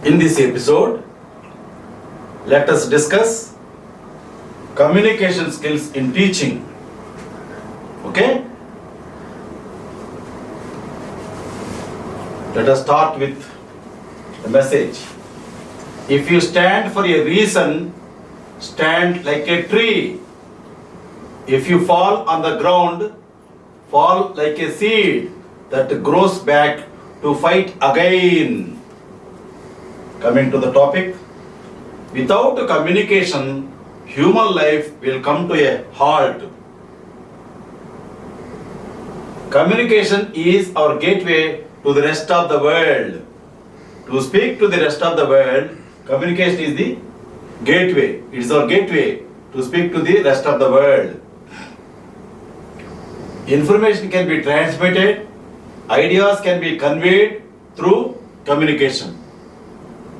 In this episode, let us discuss communication skills in teaching. Okay? Let us start with the message. If you stand for a reason, stand like a tree. If you fall on the ground, fall like a seed that grows back to fight again. Coming to the topic, without communication, human life will come to a halt. Communication is our gateway to the rest of the world. To speak to the rest of the world, communication is the gateway. It is our gateway to speak to the rest of the world. Information can be transmitted, ideas can be conveyed through communication.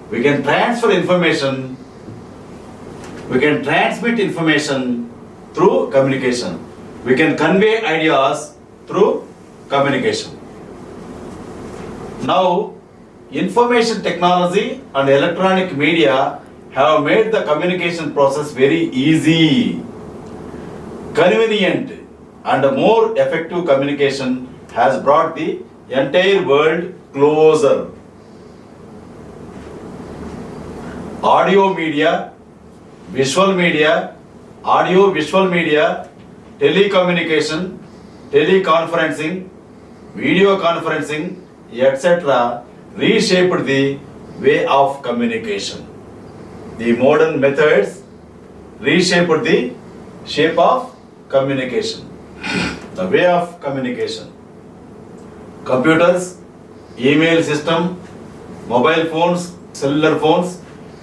We can transfer information, we can transmit information through communication. We can convey ideas through communication. Now, information technology and electronic media have made the communication process very easy, convenient, and more effective communication has brought the entire world closer. Audio media, visual media, audio visual media, telecommunication, teleconferencing, video conferencing, etc. reshaped the way of communication. The modern methods reshaped the shape of communication, the way of communication. Computers, email system, mobile phones, cellular phones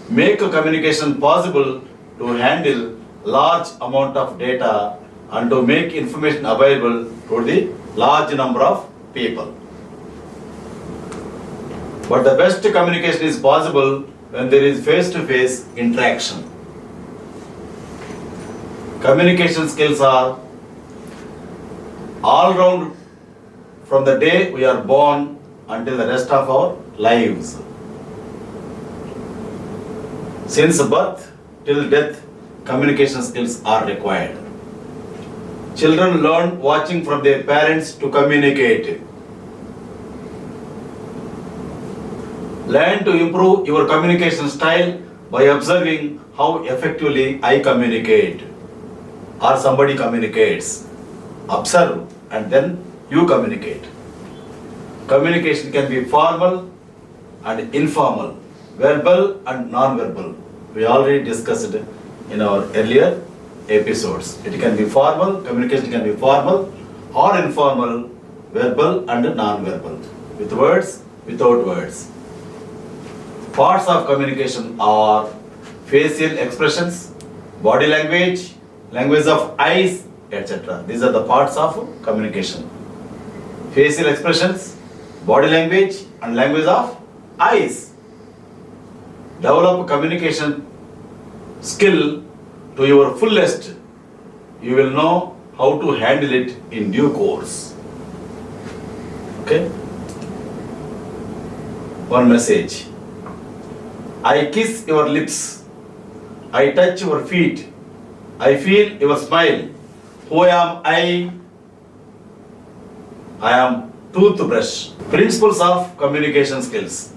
make communication possible to handle large amount of data and to make information available to the large number of people. But the best communication is possible when there is face-to-face interaction. Communication skills are all round from the day we are born until the rest of our lives. Since birth till death, communication skills are required. Children learn watching from their parents to communicate. Learn to improve your communication style by observing how effectively I communicate or somebody communicates. Observe and then you communicate. Communication can be formal and informal, verbal and non-verbal. We already discussed it in our earlier episodes. It can be formal, communication can be formal or informal, verbal and non-verbal, with words, without words. Parts of communication are facial expressions, body language, language of eyes, etc. These are the parts of communication. Facial expressions, body language and language of eyes. Develop communication skill to your fullest. You will know how to handle it in due course. Okay? One message. I kiss your lips. I touch your feet. I feel your smile. Who am I? I am toothbrush. Principles of communication skills.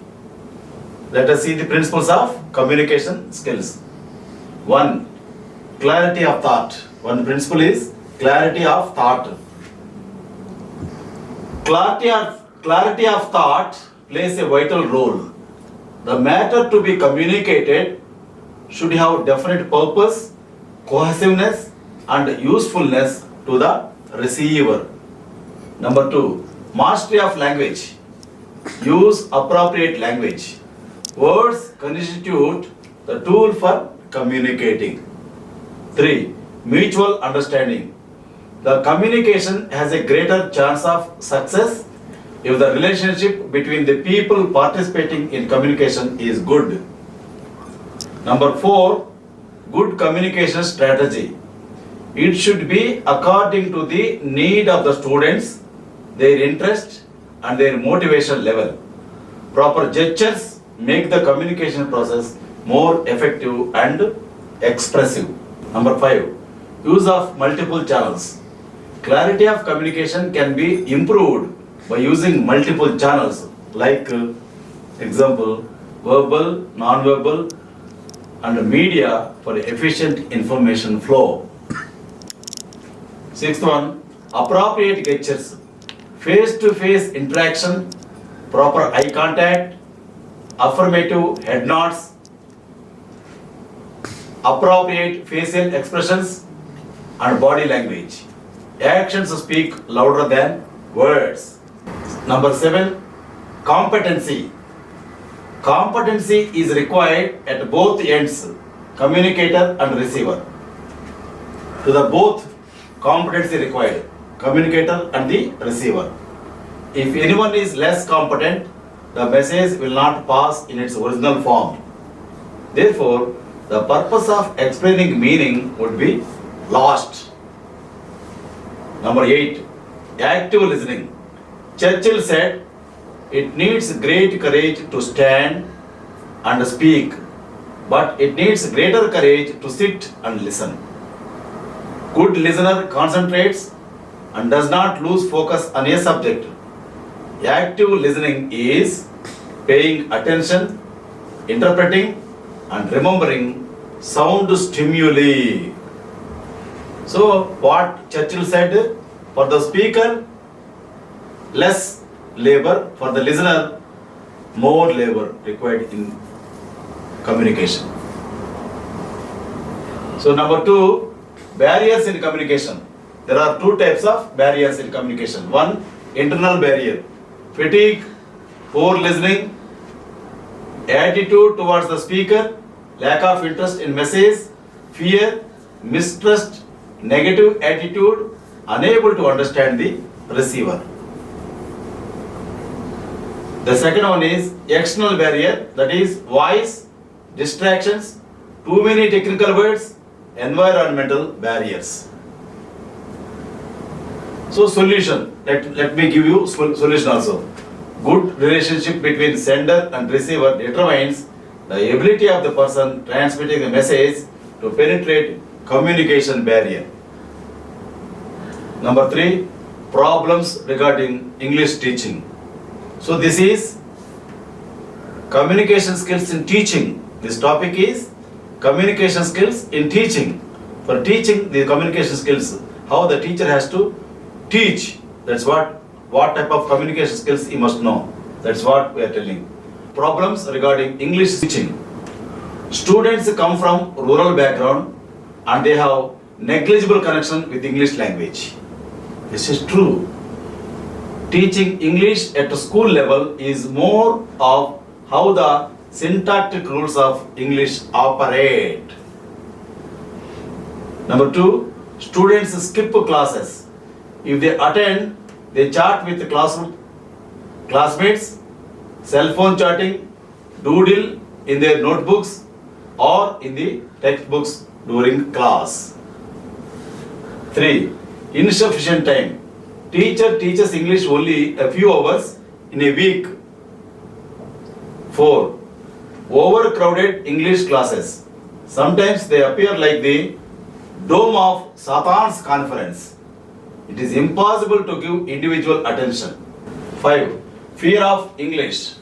Let us see the principles of communication skills. 1. Clarity of thought. One principle is clarity of thought. Clarity of thought plays a vital role. The matter to be communicated should have definite purpose, cohesiveness, and usefulness to the receiver. Number 2. Mastery of language. Use appropriate language. Words constitute the tool for communicating. 3. Mutual understanding. The communication has a greater chance of success if the relationship between the people participating in communication is good. Number 4. Good communication strategy. It should be according to the need of the students, their interest and their motivation level. Proper gestures, make the communication process more effective and expressive. Number 5, use of multiple channels. Clarity of communication can be improved by using multiple channels like example, verbal, non-verbal and media for efficient information flow. Sixth one, appropriate gestures. Face-to-face interaction, proper eye contact, affirmative head nods, appropriate facial expressions and body language. Actions speak louder than words. Number 7, competency. Competency is required at both ends, communicator and receiver. To the both competency required, communicator and the receiver. If anyone is less competent, the message will not pass in its original form. Therefore, the purpose of explaining meaning would be lost. Number 8, active listening. Churchill said, it needs great courage to stand and speak, but it needs greater courage to sit and listen. Good listener concentrates and does not lose focus on a subject. Active listening is paying attention, interpreting and remembering sound stimuli. So what Churchill said, for the speaker less labor, for the listener more labor required in communication. So number 2, barriers in communication. There are 2 types of barriers in communication. 1, internal barrier, fatigue, poor listening, attitude towards the speaker, lack of interest in message, fear, mistrust, negative attitude, unable to understand the receiver. The second one is external barrier, that is voice, distractions, too many technical words, environmental barriers. So solution, let me give you solution also. Good relationship between sender and receiver determines the ability of the person transmitting the message to penetrate communication barrier. Number 3, problems regarding English teaching. So this is communication skills in teaching. This topic is communication skills in teaching. For teaching the communication skills, how the teacher has to teach. That's what type of communication skills he must know. That's what we are telling. Problems regarding English teaching. Students come from rural background and they have negligible connection with English language. This is true. Teaching English at a school level is more of how the syntactic rules of English operate. Number 2, students skip classes. If they attend, they chat with the classmates, cell phone chatting, doodle in their notebooks or in the textbooks during class. 3, insufficient time. Teacher teaches English only a few hours in a week. 4, overcrowded English classes. Sometimes they appear like the dome of Satan's conference. It is impossible to give individual attention. 5, fear of English.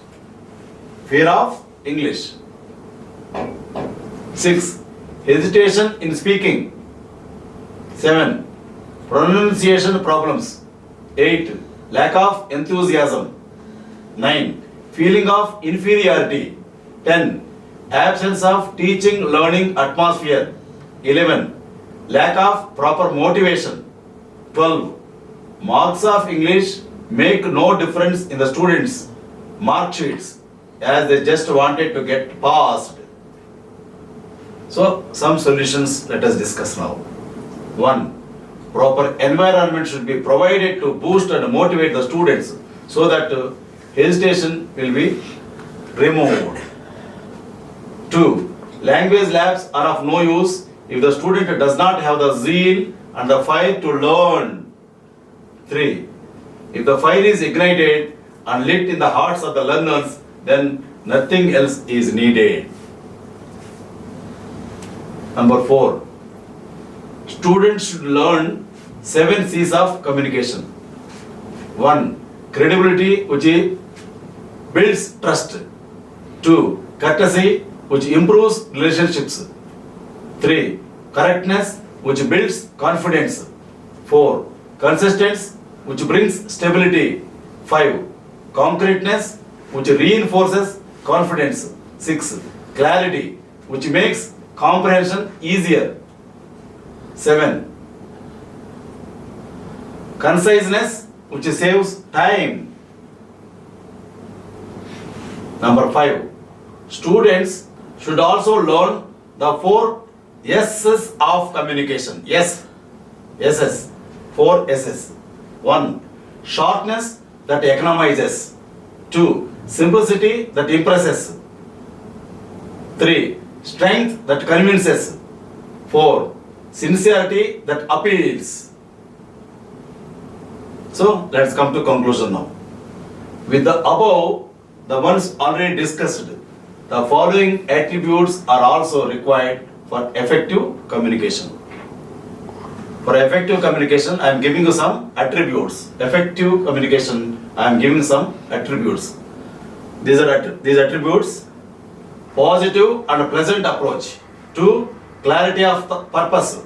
Fear of English. 6, hesitation in speaking. 7, pronunciation problems. 8, lack of enthusiasm. 9, feeling of inferiority. 10, absence of teaching learning atmosphere. 11, lack of proper motivation. 12, marks of English make no difference in the students' mark sheets as they just wanted to get passed. So some solutions let us discuss now. 1, proper environment should be provided to boost and motivate the students so that hesitation will be removed. 2, language labs are of no use if the student does not have the zeal and the fire to learn. 3, if the fire is ignited and lit in the hearts of the learners, then Nothing else is needed. Number 4. Students should learn 7 C's of communication. 1. Credibility, which builds trust. 2. Courtesy, which improves relationships. 3. Correctness, which builds confidence. 4. Consistency, which brings stability. 5. Concreteness, which reinforces confidence. 6. Clarity, which makes comprehension easier. 7. Conciseness, which saves time. Number 5. Students should also learn the 4 S's of communication. Yes. S's. 4 S's. 1. Shortness that economizes. 2. Simplicity that impresses. 3. Strength that convinces. 4. Sincerity that appeals. So let's come to conclusion now. With the above, the ones already discussed, the following attributes are also required for effective communication. For effective communication, I am giving you some attributes. Effective communication, I am giving some attributes. These attributes: positive and pleasant approach. 2. Clarity of the purpose.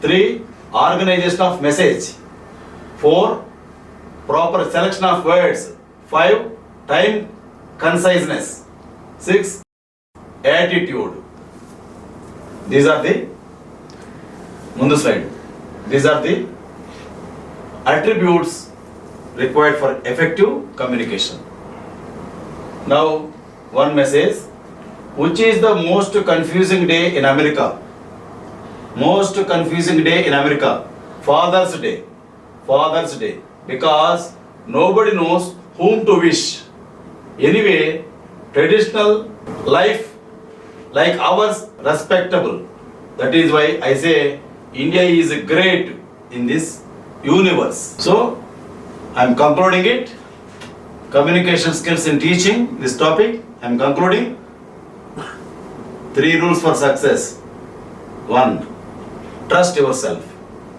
3. Organization of message. 4. Proper selection of words. 5. Time conciseness. 6. Attitude. These are the Mundu slide. These are the attributes required for effective communication. Now, one message. Which is the most confusing day in America? Most confusing day in America. Father's Day. Father's Day. Because nobody knows whom to wish. Anyway, traditional life like ours respectable. That is why I say India is great in this universe. So, I am concluding it. Communication skills in teaching, this topic, I am concluding. 3 rules for success. 1. Trust yourself.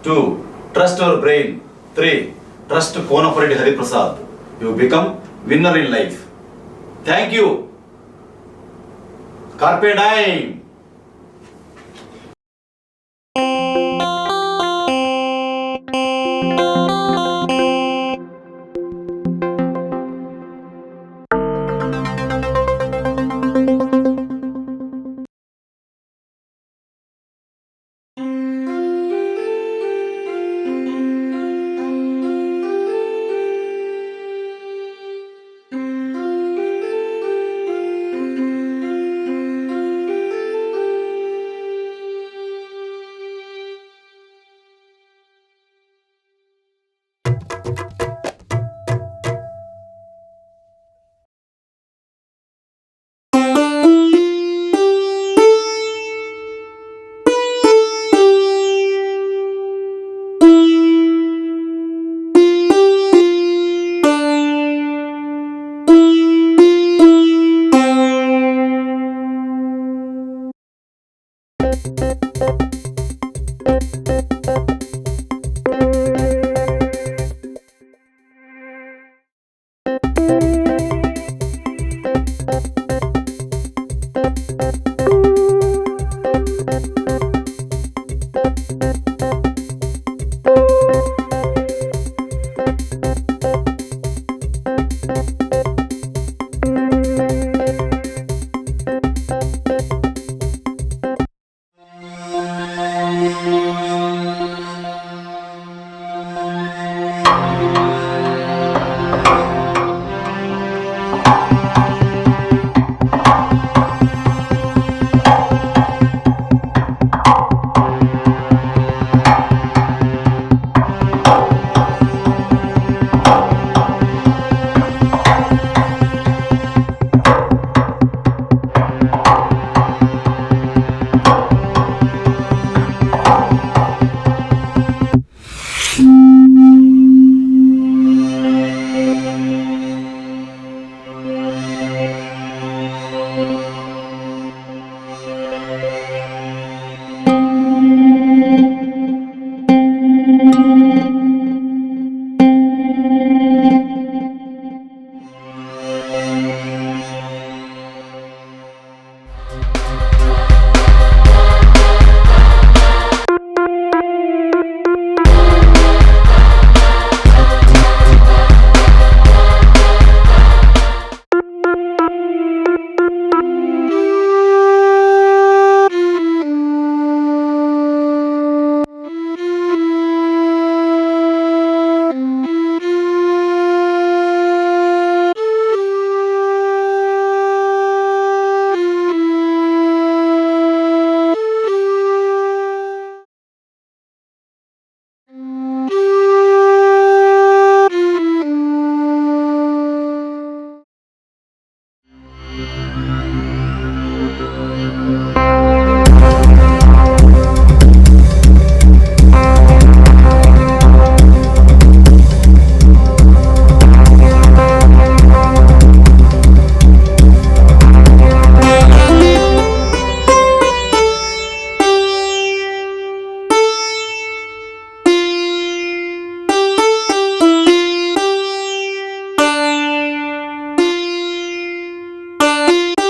2. Trust your brain. 3. Trust Konaparedi Hari Prasad. You become winner in life. Thank you. Carpe diem.